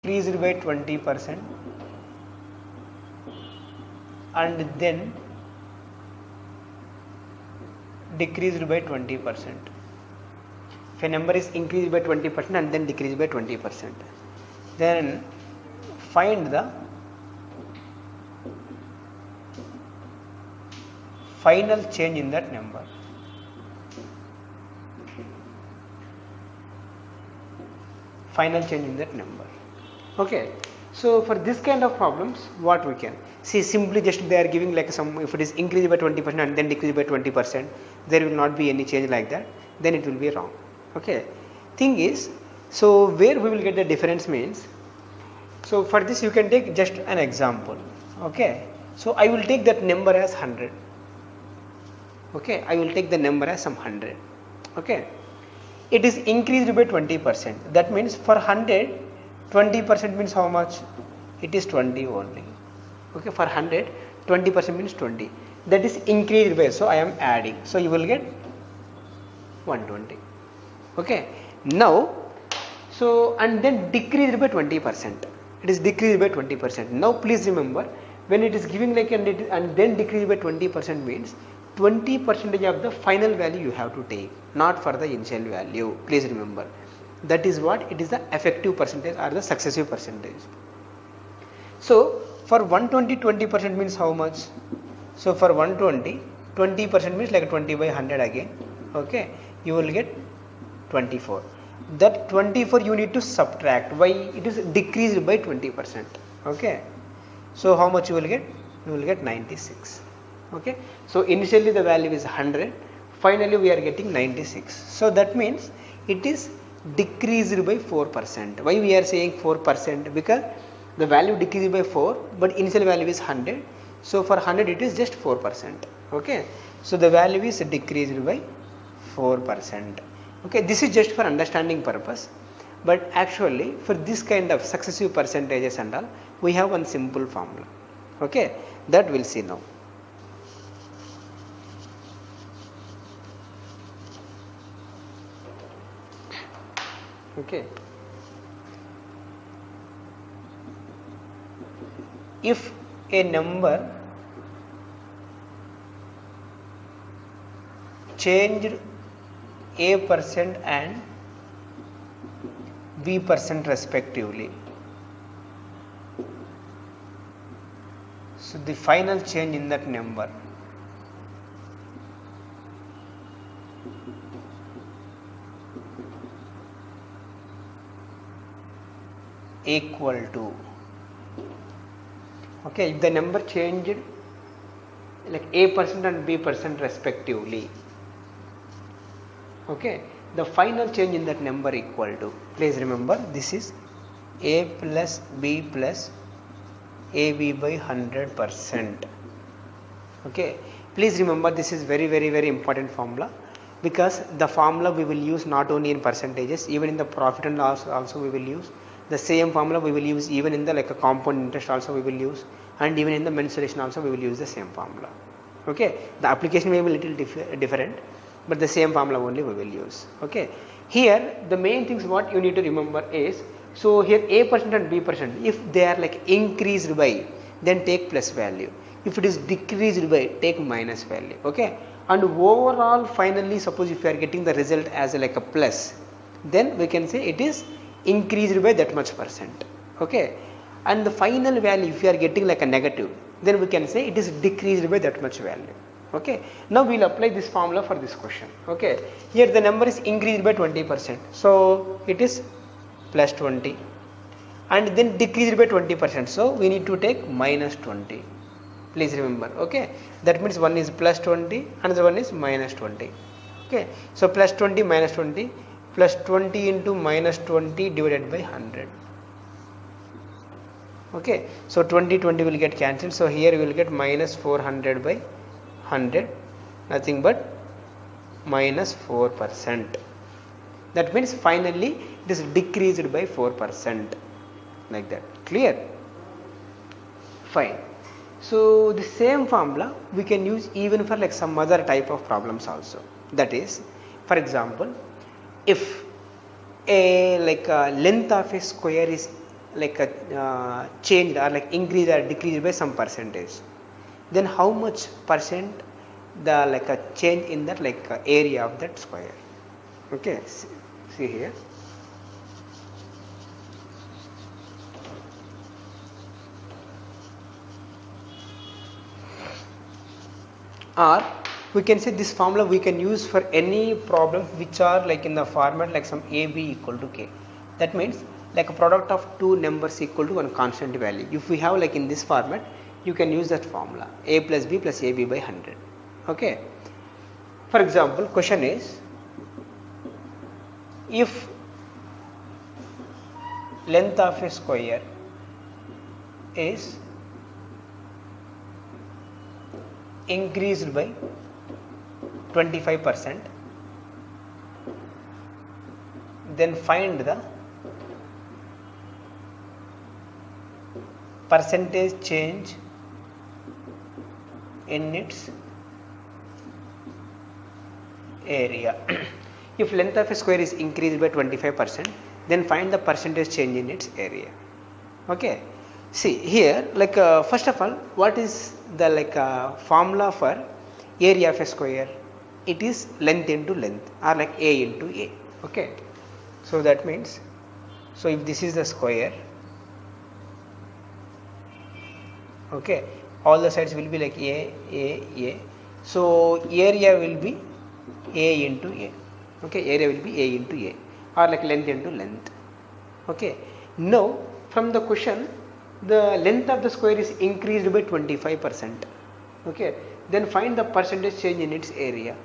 increased by 20% and then decreased by 20%. If a number is increased by 20% and then decreased by 20%, then find the final change in that number. Final change in that number. Okay, so for this kind of problems, what we can see, simply just they are giving like some, if it is increased by 20% and then decreased by 20%, there will not be any change like that, then it will be wrong. Okay, thing is, so where we will get the difference means, so for this you can take just an example. Okay, so I will take that number as 100. Okay, I will take the number as some 100. Okay, it is increased by 20%. That means for 100, 20% means how much? It is 20 only. Okay, for 100, 20% means 20. That is increased by, so I am adding. So you will get 120. Okay, now, so and then decreased by 20%. It is decreased by 20%. Now please remember, when it is giving like and then decreased by 20% means 20% of the final value you have to take, not for the initial value. Please remember, that is what it is, the effective percentage or the successive percentage. So for 120, 20% means how much? So for 120, 20% means like 20 by 100 again. Okay, you will get 24. That 24 you need to subtract. Why? It is decreased by 20%. Okay, so how much you will get? You will get 96. Okay, so initially the value is 100, finally we are getting 96. So that means it is decreased by 4%. Why we are saying 4%? Because the value decreased by 4, but initial value is 100. So for 100 it is just 4%. Okay, so the value is decreased by 4%. Okay, this is just for understanding purpose, but actually for this kind of successive percentages and all, we have one simple formula. Okay, that we'll see now. Okay, if a number changed A% and B% respectively, so the final change in that number equal to, okay, if the number changed like A% and B% respectively, okay, the final change in that number equal to, please remember, this is A plus B plus AB by 100%. Okay, please remember, this is very important formula, because the formula we will use not only in percentages, even in the profit and loss also we will use the same formula. We will use even in the like a compound interest also we will use, and even in the mensuration also we will use the same formula. Okay, the application may be little different, but the same formula only we will use. Okay, here the main things what you need to remember is, so here A% and B%, if they are like increased by, then take plus value. If it is decreased by, take minus value. Okay, and overall finally, suppose if you are getting the result as like a plus, then we can say it is increased by that much percent. Okay, and the final value if you are getting like a negative, then we can say it is decreased by that much value. Okay, now we will apply this formula for this question. Okay, here the number is increased by 20%, so it is plus 20, and then decreased by 20%, so we need to take minus 20. Please remember. Okay, that means one is plus 20, another one is minus 20. Okay, so plus 20 minus 20, plus 20 into minus 20 divided by 100. Okay, so 20 will get cancelled, so here we will get minus 400 by 100, nothing but minus 4%. That means finally it is decreased by 4%, like that. Clear? Fine. So the same formula we can use even for like some other type of problems also. That is, for example, if a like a length of a square is like changed or like increased or decreased by some percentage, then how much percent the like a change in that like area of that square. Okay, see here. Or we can say this formula we can use for any problems which are like in the format like some a b equal to k. That means like a product of two numbers equal to one constant value. If we have like in this format, you can use that formula a plus b plus ab by 100. Okay. For example, question is, if length of a square is increased by 25%, then find the percentage change in its area. If length of a square is increased by 25%, then find the percentage change in its area. Okay. See here, like first of all, what is the like formula for area of a square? It is length into length, or like a into a. Okay. So that means, so if this is the square, okay, all the sides will be like a. So area will be a into a. Okay, area will be a into a, or like length into length. Okay. Now from the question, the length of the square is increased by 25%. Okay, then find the percentage change in its area.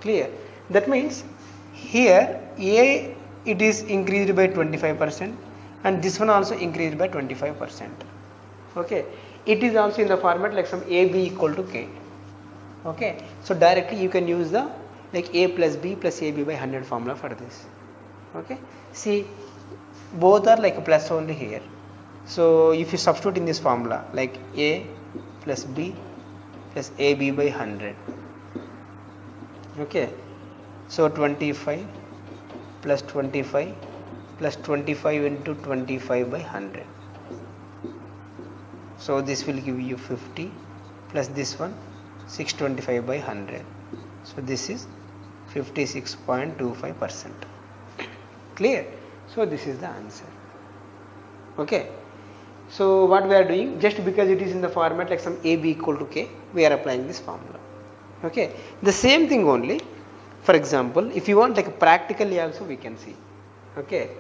Clear? That means here a it is increased by 25%, and this one also increased by 25%. Okay, it is also in the format like some a b equal to k. Okay, so directly you can use the like a plus b plus ab by 100 formula for this. Okay, see both are like a plus only here. So if you substitute in this formula like a plus b plus ab by 100, okay, so 25 plus 25 plus 25 into 25 by 100, so this will give you 50 plus this one 625 by 100, so this is 56.25%. Clear? So this is the answer. Okay. So what we are doing, just because it is in the format like some a b equal to k, we are applying this formula. Okay. The same thing only. For example, if you want like practically also we can see. Okay.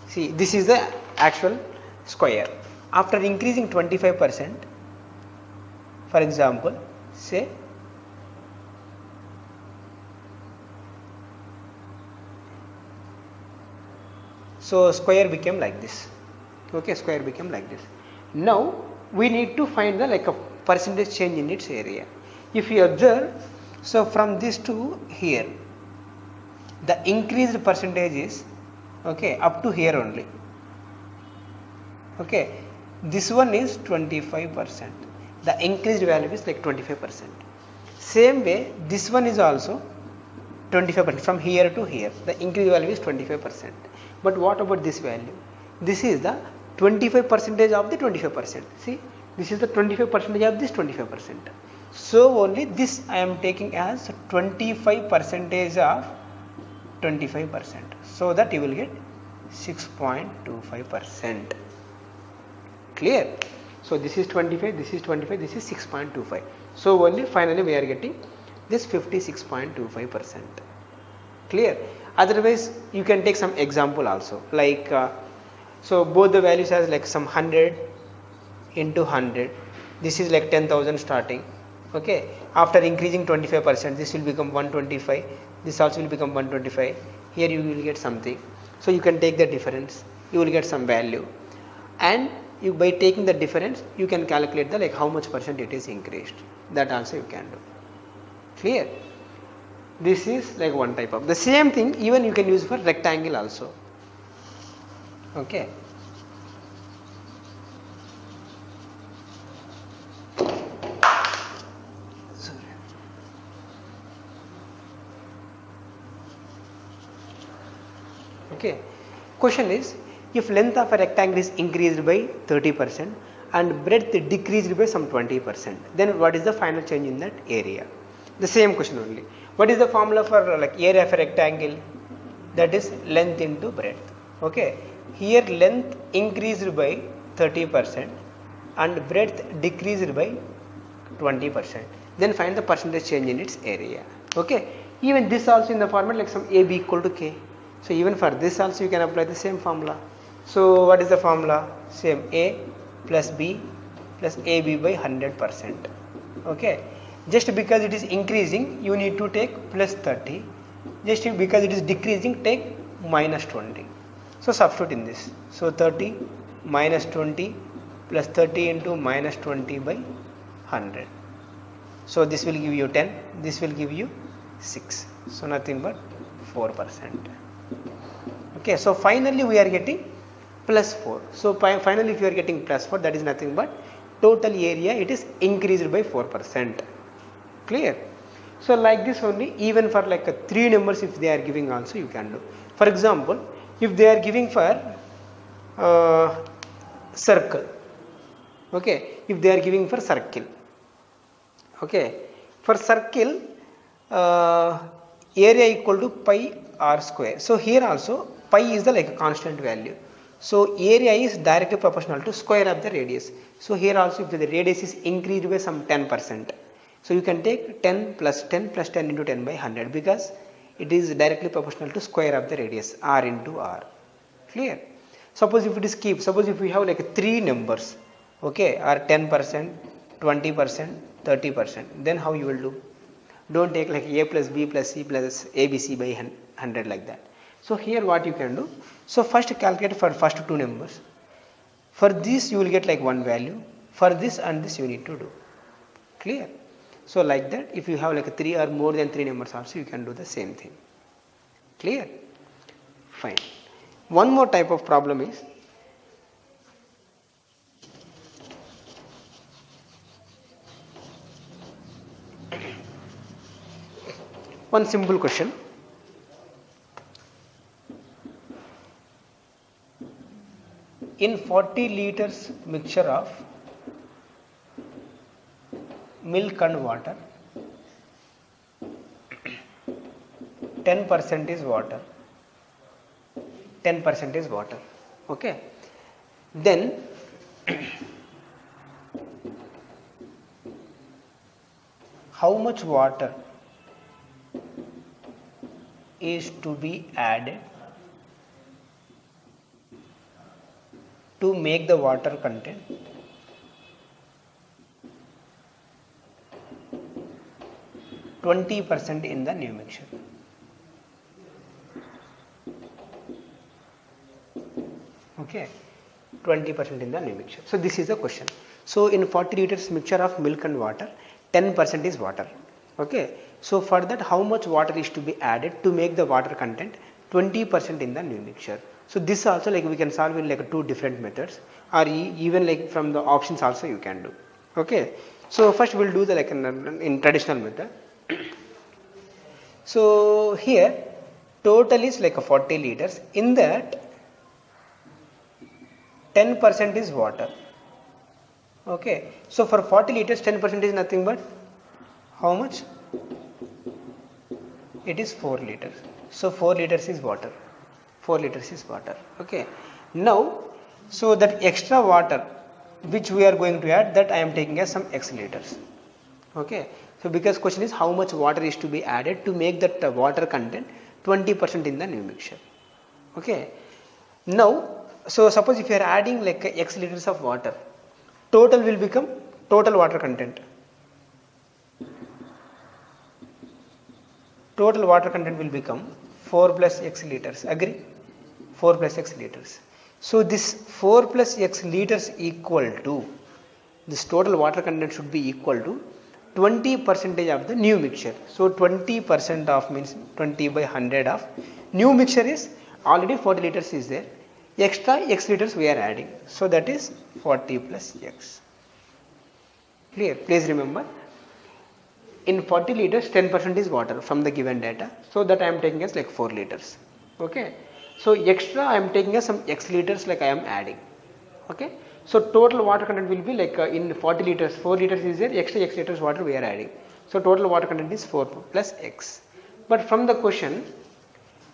See, this is the actual square. After increasing 25%, for example, say so square became like this. Okay, square became like this. Now we need to find the like a percentage change in its area. If you observe, so from this to here, the increased percentage is okay up to here only. Okay, this one is 25%. The increased value is like 25%. Same way, this one is also 25% from here to here. The increased value is 25%. But what about this value? This is the 25% of the 25%. See, this is the 25% of this 25%. So only this I am taking as 25% of 25%. So that you will get 6.25%. Clear? So this is 25, this is 25, this is 6.25. So only finally we are getting this 56.25%. Clear? Otherwise you can take some example also, like so both the values has like some 100 into 100, this is like 10,000 starting. Okay, after increasing 25%, this will become 125, this also will become 125. Here you will get something, so you can take the difference, you will get some value, and you by taking the difference you can calculate the like how much percent it is increased. That also you can do. Clear? This is like one type of. The same thing even you can use for rectangle also. Okay. Okay. Question is, if length of a rectangle is increased by 30% and breadth decreased by some 20%, then what is the final change in that area? The same question only. What is the formula for like area of a rectangle? That is length into breadth. Okay. Here length increased by 30% and breadth decreased by 20%. Then find the percentage change in its area. Okay. Even this also in the format like some AB equal to K. So even for this also you can apply the same formula. So what is the formula? Same, A plus B plus AB by 100%. Okay. Just because it is increasing, you need to take plus 30. Just because it is decreasing, take minus 20. So substitute in this. So 30 minus 20 plus 30 into minus 20 by 100. So this will give you 10. This will give you 6. So nothing but 4%. Okay. So finally we are getting plus 4. So finally if you are getting plus 4, that is nothing but total area, it is increased by 4%. Clear? So like this only, even for like a 3 numbers if they are giving also you can do. For example, if they are giving for circle, okay, if they are giving for circle, okay, for circle area equal to pi r square. So here also pi is the like a constant value. So area is directly proportional to square of the radius. So here also if the radius is increased by some 10%. So you can take 10 plus 10 plus 10 into 10 by 100 because it is directly proportional to square of the radius r into r. Clear? Suppose if it is suppose if we have like 3 numbers, okay, are 10%, 20%, 30%, then how you will do? Don't take like a plus b plus c plus abc by 100 like that. So here what you can do? So first calculate for first 2 numbers. For this you will get like one value. For this and this you need to do. Clear? So like that, if you have like 3 or more than 3 numbers also, you can do the same thing. Clear? Fine. One more type of problem is, one simple question. In 40 liters mixture of milk and water, 10% is water. 10% is water. Okay. Then how much water is to be added to make the water content 20% in the new mixture? Okay, 20% in the new mixture. So this is the question. So in 40 liters mixture of milk and water, 10% is water. Okay, so for that how much water is to be added to make the water content 20% in the new mixture? So this also like we can solve in like 2 different methods, or even like from the options also you can do. Okay, so first we'll do the like in traditional method. So here total is like a 40 liters. In that 10% is water. Okay, so for 40 liters 10% is nothing but how much? It is 4 liters. So 4 liters is water. 4 liters is water. Okay, now so that extra water which we are going to add, that I am taking as some x liters. Okay, so because question is how much water is to be added to make that water content 20% in the new mixture. Okay, now so suppose if you are adding like x liters of water, total will become total water content. Total water content will become 4 plus x liters. Agree? 4 plus x liters. So this 4 plus x liters equal to, this total water content should be equal to 20% of the new mixture. So 20% of means 20 by 100 of new mixture is already 40 liters is there. Extra x liters we are adding. So that is 40 plus x. Clear? Please remember, in 40 liters 10% is water from the given data. So that I am taking as like 4 liters. Okay. So extra I am taking as some x liters like I am adding. Okay. So total water content will be like in 40 liters, 4 liters is there, extra x liters water we are adding. So total water content is 4 plus x. But from the question,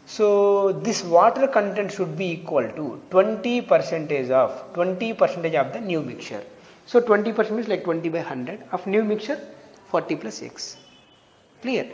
so this water content should be equal to 20% of the new mixture. So 20% is like 20 by 100 of new mixture, 40 plus x. Clear?